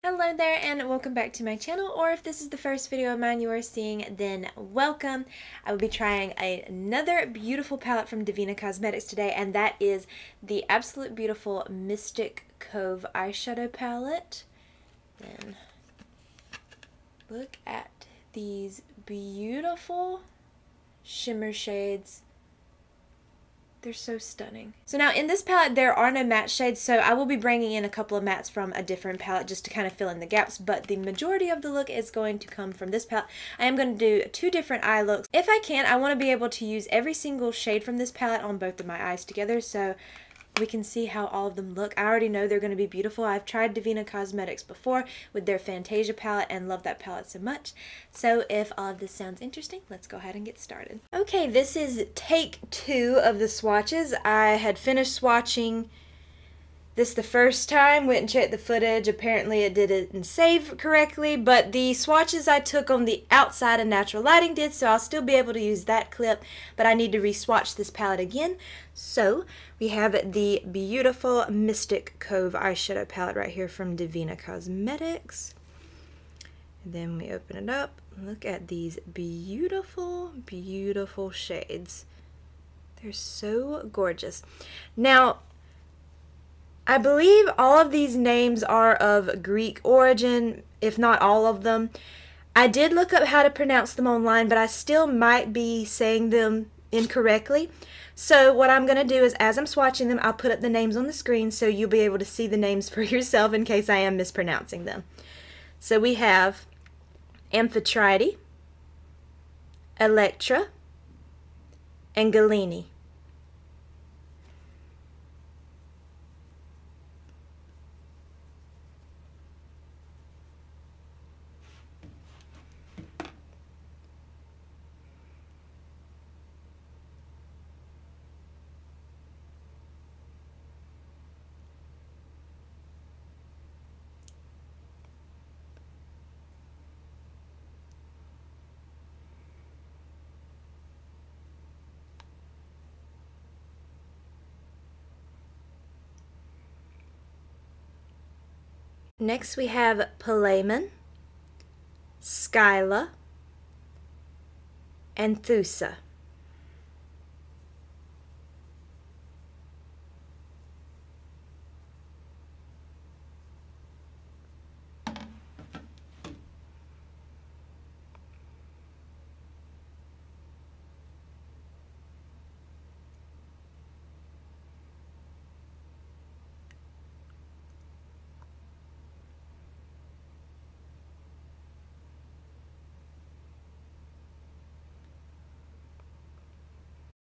Hello there and welcome back to my channel, or if this is the first video of mine you are seeing, then welcome. I will be trying another beautiful palette from Devinah Cosmetics today, and that is the absolute beautiful Mystic Cove eyeshadow palette. And look at these beautiful shimmer shades. They're so stunning. So now in this palette there are no matte shades, so I will be bringing in a couple of mattes from a different palette just to kind of fill in the gaps, but the majority of the look is going to come from this palette. I am going to do two different eye looks. If I can, I want to be able to use every single shade from this palette on both of my eyes together so we can see how all of them look. I already know they're going to be beautiful. I've tried Devinah Cosmetics before with their Fantasia palette and love that palette so much. So if all of this sounds interesting, let's go ahead and get started. Okay, this is take 2 of the swatches. I had finished swatching this the first time, went and checked the footage. Apparently it didn't save correctly, but the swatches I took on the outside of natural lighting did, so I'll still be able to use that clip, but I need to re-swatch this palette again. So we have the beautiful Mystic Cove eyeshadow palette right here from Devinah Cosmetics. And then we open it up. Look at these beautiful, beautiful shades. They're so gorgeous. Now, I believe all of these names are of Greek origin, if not all of them. I did look up how to pronounce them online, but I still might be saying them incorrectly. So what I'm going to do is, as I'm swatching them, I'll put up the names on the screen so you'll be able to see the names for yourself in case I am mispronouncing them. So we have Amphitrite, Electra, and Galini. Next we have Palemon, Skyla, and Thusa.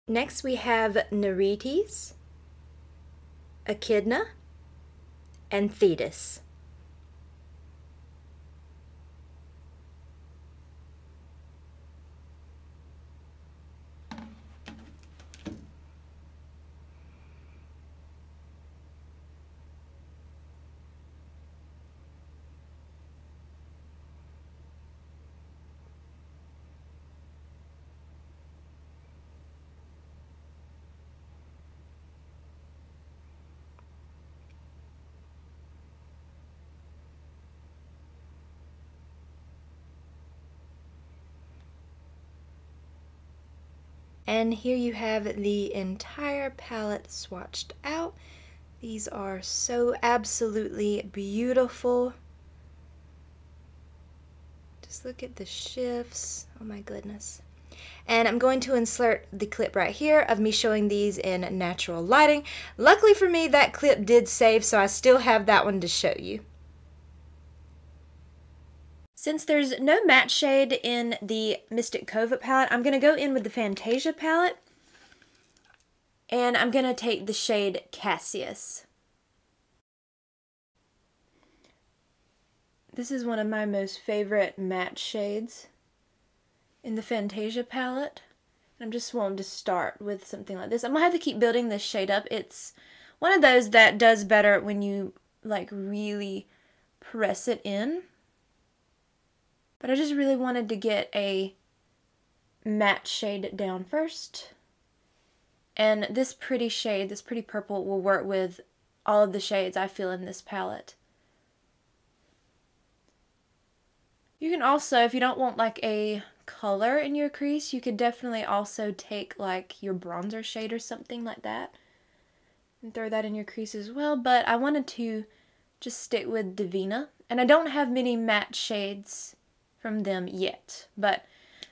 Next we have Neretes, Echidna, and Thetis. And here you have the entire palette swatched out. These are so absolutely beautiful. Just look at the shifts. Oh my goodness. And I'm going to insert the clip right here of me showing these in natural lighting. Luckily for me, that clip did save, so I still have that one to show you. Since there's no matte shade in the Mystic Cove palette, I'm going to go in with the Fantasia palette. And I'm going to take the shade Cassius. This is one of my most favorite matte shades in the Fantasia palette. I'm just wanting to start with something like this. I'm going to have to keep building this shade up. It's one of those that does better when you like really press it in. But I just really wanted to get a matte shade down first. And this pretty shade, this pretty purple, will work with all of the shades I feel in this palette. You can also, if you don't want like a color in your crease, you could definitely also take like your bronzer shade or something like that and throw that in your crease as well. But I wanted to just stick with Devinah, and I don't have many matte shades from them yet, but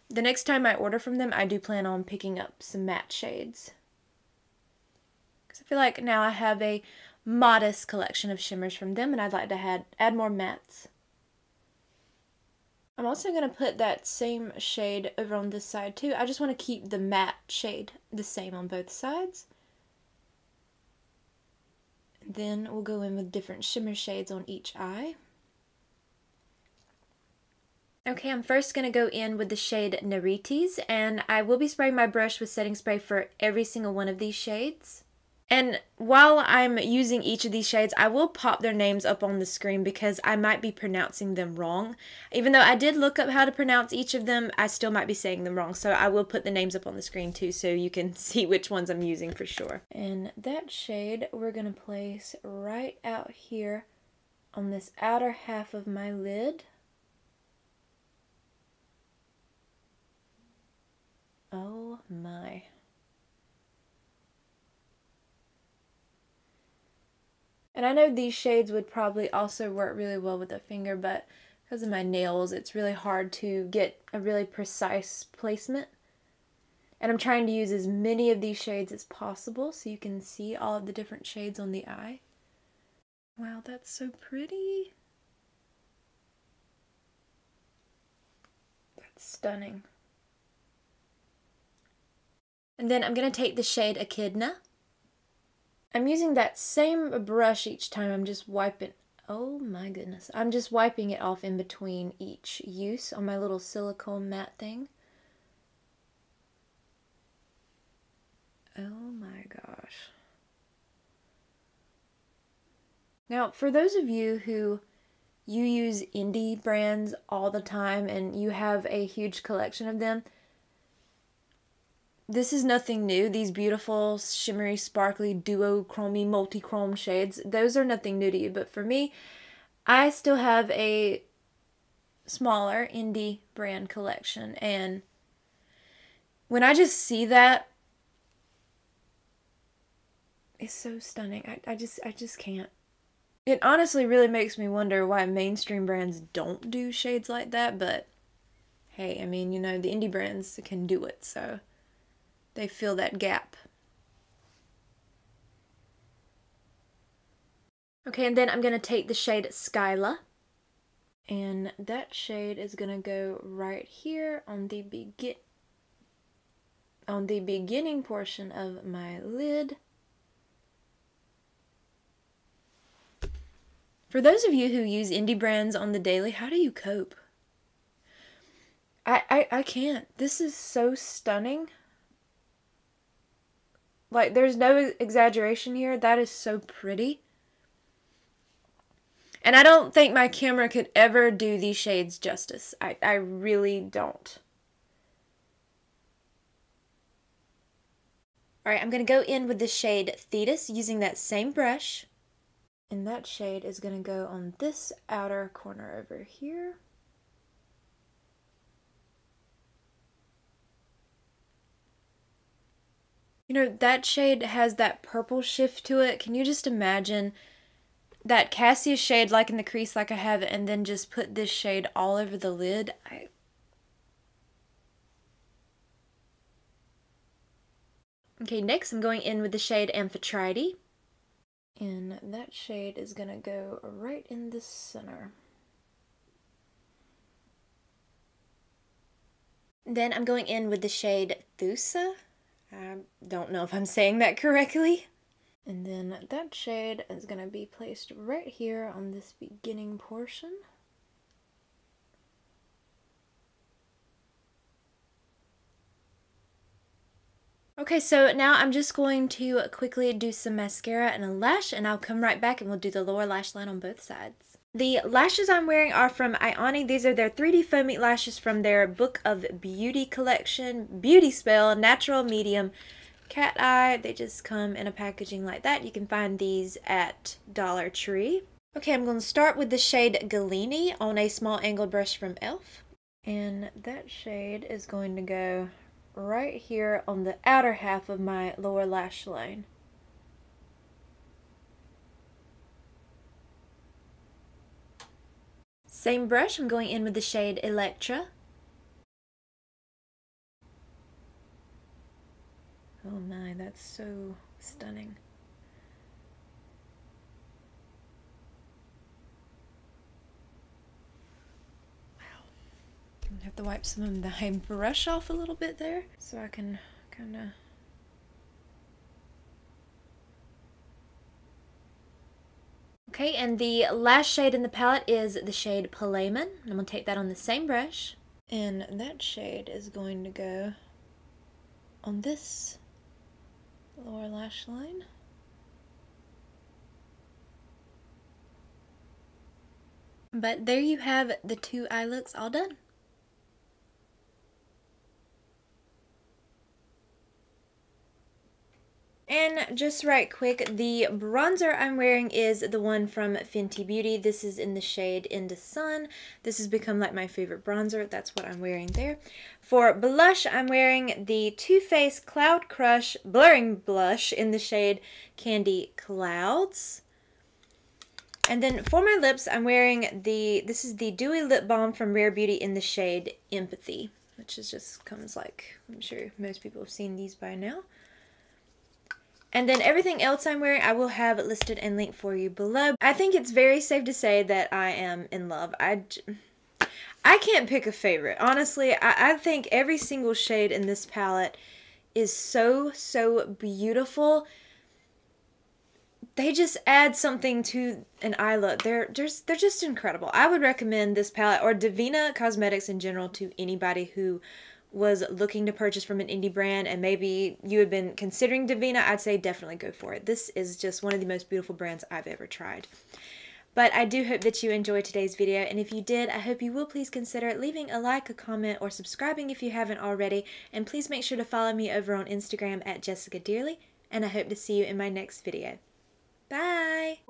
the next time I order from them, I do plan on picking up some matte shades. Because I feel like now I have a modest collection of shimmers from them, and I'd like to add more mattes. I'm also going to put that same shade over on this side too. I just want to keep the matte shade the same on both sides. Then we'll go in with different shimmer shades on each eye. Okay, I'm first going to go in with the shade Narites, and I will be spraying my brush with setting spray for every single one of these shades. And while I'm using each of these shades, I will pop their names up on the screen because I might be pronouncing them wrong. Even though I did look up how to pronounce each of them, I still might be saying them wrong. So I will put the names up on the screen too so you can see which ones I'm using for sure. And that shade we're going to place right out here on this outer half of my lid. Oh my. And I know these shades would probably also work really well with a finger, but because of my nails, it's really hard to get a really precise placement. And I'm trying to use as many of these shades as possible so you can see all of the different shades on the eye. Wow, that's so pretty. That's stunning. And then I'm going to take the shade Echidna. I'm using that same brush each time. I'm just wiping, oh my goodness. I'm just wiping it off in between each use on my little silicone matte thing. Oh my gosh. Now, for those of you who you use indie brands all the time and you have a huge collection of them, this is nothing new. These beautiful, shimmery, sparkly, duochrome, multi-chrome shades, those are nothing new to you. But for me, I still have a smaller indie brand collection. And when I just see that, it's so stunning. I just can't. It honestly really makes me wonder why mainstream brands don't do shades like that. But hey, I mean, you know, the indie brands can do it, so they fill that gap. Okay, and then I'm going to take the shade Skyla. And that shade is going to go right here on the beginning portion of my lid. For those of you who use indie brands on the daily, how do you cope? I can't. This is so stunning. Like, there's no exaggeration here. That is so pretty. And I don't think my camera could ever do these shades justice. I really don't. Alright, I'm going to go in with the shade Thetis using that same brush. And that shade is going to go on this outer corner over here. You know, that shade has that purple shift to it. Can you just imagine that Cassia shade like in the crease like I have, and then just put this shade all over the lid? Okay, next I'm going in with the shade Amphitrite. And that shade is going to go right in the center. Then I'm going in with the shade Thusa. I don't know if I'm saying that correctly. And then that shade is going to be placed right here on this beginning portion. Okay, so now I'm just going to quickly do some mascara and a lash, and I'll come right back and we'll do the lower lash line on both sides. The lashes I'm wearing are from Ioni. These are their 3D foam meat lashes from their Book of Beauty collection. Beauty spell, natural, medium, cat eye. They just come in a packaging like that. You can find these at Dollar Tree. Okay, I'm going to start with the shade Galini on a small angled brush from e.l.f. And that shade is going to go right here on the outer half of my lower lash line. Same brush, I'm going in with the shade Electra. Oh my, that's so stunning. Wow. I'm gonna have to wipe some of the brush off a little bit there so I can kind of... Okay, and the last shade in the palette is the shade Palaman. I'm going to take that on the same brush. And that shade is going to go on this lower lash line. But there you have the 2 eye looks all done. And just right quick, the bronzer I'm wearing is the one from Fenty Beauty. This is in the shade Into Sun. This has become like my favorite bronzer. That's what I'm wearing there. For blush, I'm wearing the Too Faced Cloud Crush Blurring Blush in the shade Candy Clouds. And then for my lips, I'm wearing this is the Dewy Lip Balm from Rare Beauty in the shade Empathy, which is just comes like, I'm sure most people have seen these by now. And then everything else I'm wearing, I will have listed and linked for you below. I think it's very safe to say that I am in love. I can't pick a favorite. Honestly, I think every single shade in this palette is so, so beautiful. They just add something to an eye look. They're just incredible. I would recommend this palette, or Devinah Cosmetics in general, to anybody who was looking to purchase from an indie brand, and maybe you had been considering Devinah. I'd say definitely go for it. This is just one of the most beautiful brands I've ever tried. But I do hope that you enjoyed today's video, and if you did, I hope you will please consider leaving a like, a comment, or subscribing if you haven't already, and please make sure to follow me over on Instagram at Jessica Dearly, and I hope to see you in my next video. Bye!